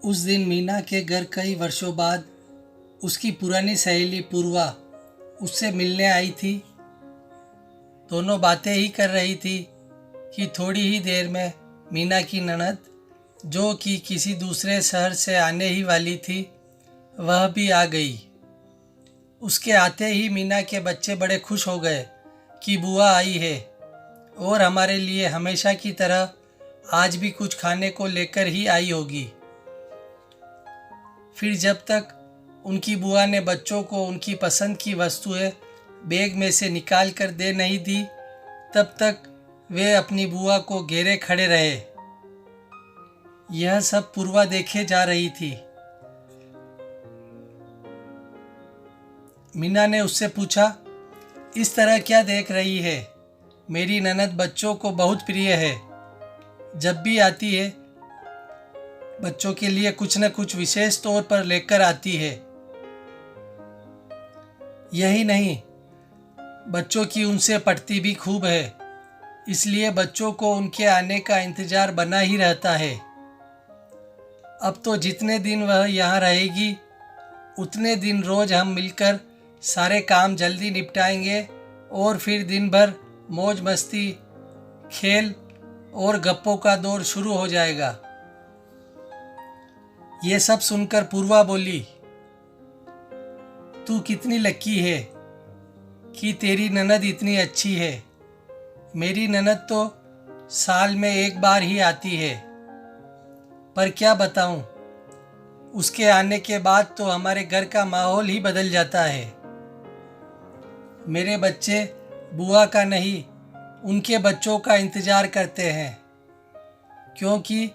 उस दिन मीना के घर कई वर्षों बाद उसकी पुरानी सहेली पूर्वा उससे मिलने आई थी। दोनों बातें ही कर रही थी कि थोड़ी ही देर में मीना की ननद, जो कि किसी दूसरे शहर से आने ही वाली थी, वह भी आ गई। उसके आते ही मीना के बच्चे बड़े खुश हो गए कि बुआ आई है और हमारे लिए हमेशा की तरह आज भी कुछ खाने को लेकर ही आई होगी। फिर जब तक उनकी बुआ ने बच्चों को उनकी पसंद की वस्तुएं बैग में से निकाल कर दे नहीं दी, तब तक वे अपनी बुआ को घेरे खड़े रहे। यह सब पूर्वा देखे जा रही थी। मीना ने उससे पूछा, इस तरह क्या देख रही है? मेरी ननद बच्चों को बहुत प्रिय है। जब भी आती है बच्चों के लिए कुछ न कुछ विशेष तौर पर लेकर आती है। यही नहीं, बच्चों की उनसे पटती भी खूब है, इसलिए बच्चों को उनके आने का इंतजार बना ही रहता है। अब तो जितने दिन वह यहाँ रहेगी उतने दिन रोज हम मिलकर सारे काम जल्दी निपटाएंगे और फिर दिन भर मौज मस्ती, खेल और गप्पों का दौर शुरू हो जाएगा। ये सब सुनकर पूर्वा बोली, तू कितनी लकी है कि तेरी ननद इतनी अच्छी है। मेरी ननद तो साल में एक बार ही आती है, पर क्या बताऊं, उसके आने के बाद तो हमारे घर का माहौल ही बदल जाता है। मेरे बच्चे बुआ का नहीं, उनके बच्चों का इंतजार करते हैं, क्योंकि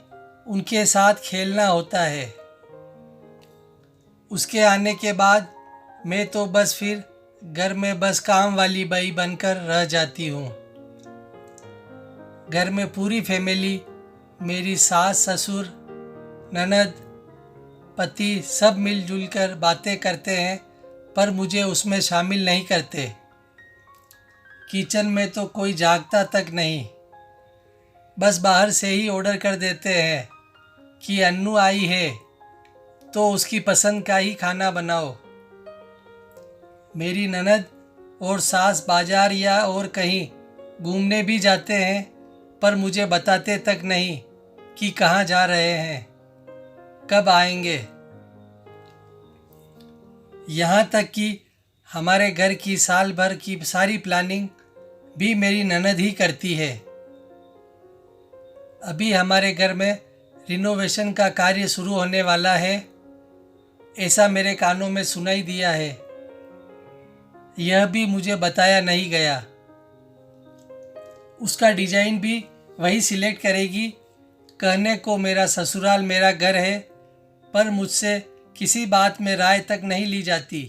उनके साथ खेलना होता है। उसके आने के बाद मैं तो बस फिर घर में बस काम वाली बाई बनकर रह जाती हूँ। घर में पूरी फैमिली, मेरी सास ससुर, ननद, पति सब मिलजुल कर बातें करते हैं, पर मुझे उसमें शामिल नहीं करते। किचन में तो कोई जागता तक नहीं, बस बाहर से ही ऑर्डर कर देते हैं कि अन्नू आई है तो उसकी पसंद का ही खाना बनाओ। मेरी ननद और सास बाजार या और कहीं घूमने भी जाते हैं, पर मुझे बताते तक नहीं कि कहाँ जा रहे हैं, कब आएंगे। यहाँ तक कि हमारे घर की साल भर की सारी प्लानिंग भी मेरी ननद ही करती है। अभी हमारे घर में रिनोवेशन का कार्य शुरू होने वाला है, ऐसा मेरे कानों में सुनाई दिया है। यह भी मुझे बताया नहीं गया। उसका डिजाइन भी वही सिलेक्ट करेगी। कहने को मेरा ससुराल मेरा घर है, पर मुझसे किसी बात में राय तक नहीं ली जाती।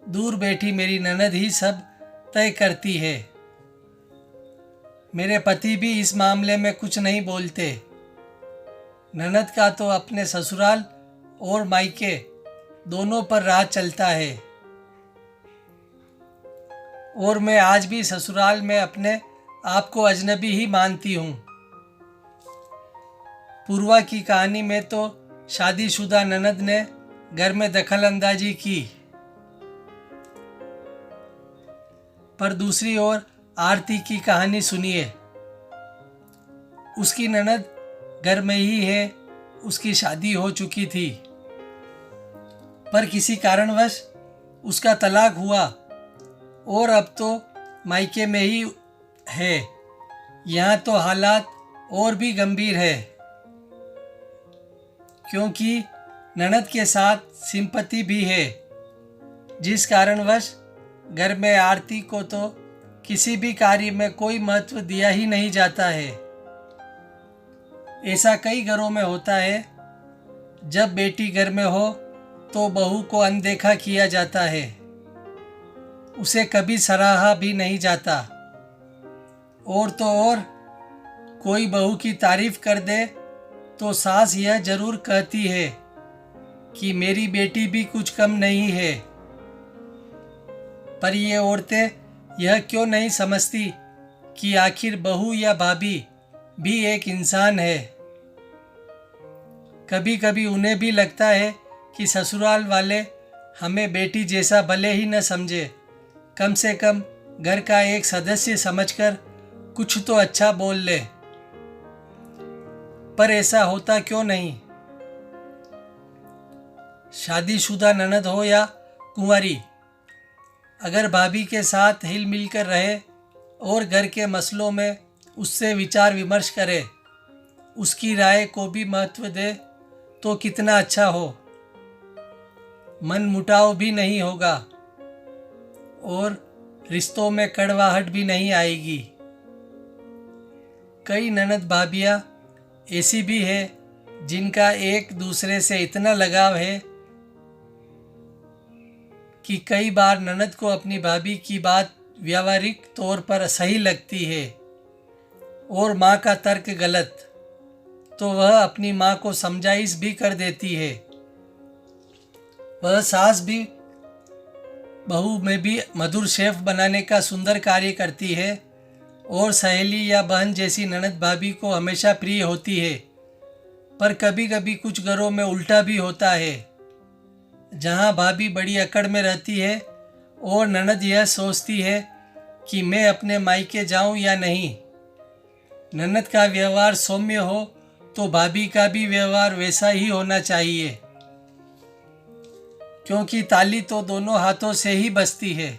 दूर बैठी मेरी ननद ही सब तय करती है। मेरे पति भी इस मामले में कुछ नहीं बोलते। ननद का तो अपने ससुराल और मायके दोनों पर राज चलता है, और मैं आज भी ससुराल में अपने आप को अजनबी ही मानती हूँ। पूर्वा की कहानी में तो शादीशुदा ननद ने घर में दखल अंदाजी की, पर दूसरी ओर आरती की कहानी सुनिए। उसकी ननद घर में ही है, उसकी शादी हो चुकी थी, पर किसी कारणवश उसका तलाक हुआ और अब तो मायके में ही है। यहाँ तो हालात और भी गंभीर है, क्योंकि ननद के साथ सिंपैथी भी है, जिस कारणवश घर में आरती को तो किसी भी कार्य में कोई महत्व दिया ही नहीं जाता है। ऐसा कई घरों में होता है। जब बेटी घर में हो तो बहू को अनदेखा किया जाता है, उसे कभी सराहा भी नहीं जाता। और तो और, कोई बहू की तारीफ कर दे तो सास यह जरूर कहती है कि मेरी बेटी भी कुछ कम नहीं है। पर ये औरतें यह क्यों नहीं समझती कि आखिर बहू या भाभी भी एक इंसान है। कभी कभी उन्हें भी लगता है कि ससुराल वाले हमें बेटी जैसा भले ही न समझे, कम से कम घर का एक सदस्य समझकर कुछ तो अच्छा बोल ले। पर ऐसा होता क्यों नहीं? शादीशुदा ननद हो या कुंवारी, अगर भाभी के साथ हिल मिल कर रहे और घर के मसलों में उससे विचार विमर्श करे, उसकी राय को भी महत्व दे तो कितना अच्छा हो। मन मुटाव भी नहीं होगा और रिश्तों में कड़वाहट भी नहीं आएगी। कई ननद भाभियाँ ऐसी भी है जिनका एक दूसरे से इतना लगाव है कि कई बार ननद को अपनी भाभी की बात व्यावहारिक तौर पर सही लगती है और माँ का तर्क गलत, तो वह अपनी माँ को समझाइश भी कर देती है। वह सास भी बहू में भी मधुर शेफ बनाने का सुंदर कार्य करती है और सहेली या बहन जैसी ननद भाभी को हमेशा प्रिय होती है। पर कभी कभी कुछ घरों में उल्टा भी होता है, जहाँ भाभी बड़ी अकड़ में रहती है और ननद यह सोचती है कि मैं अपने मायके जाऊं या नहीं। ननद का व्यवहार सौम्य हो तो भाभी का भी व्यवहार वैसा ही होना चाहिए, क्योंकि ताली तो दोनों हाथों से ही बजती है।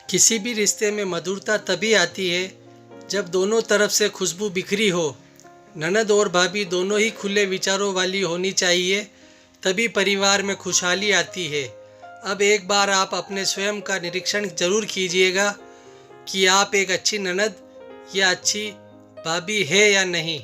किसी भी रिश्ते में मधुरता तभी आती है जब दोनों तरफ से खुशबू बिखरी हो। ननद और भाभी दोनों ही खुले विचारों वाली होनी चाहिए, तभी परिवार में खुशहाली आती है। अब एक बार आप अपने स्वयं का निरीक्षण जरूर कीजिएगा कि आप एक अच्छी ननद या अच्छी भाभी है या नहीं।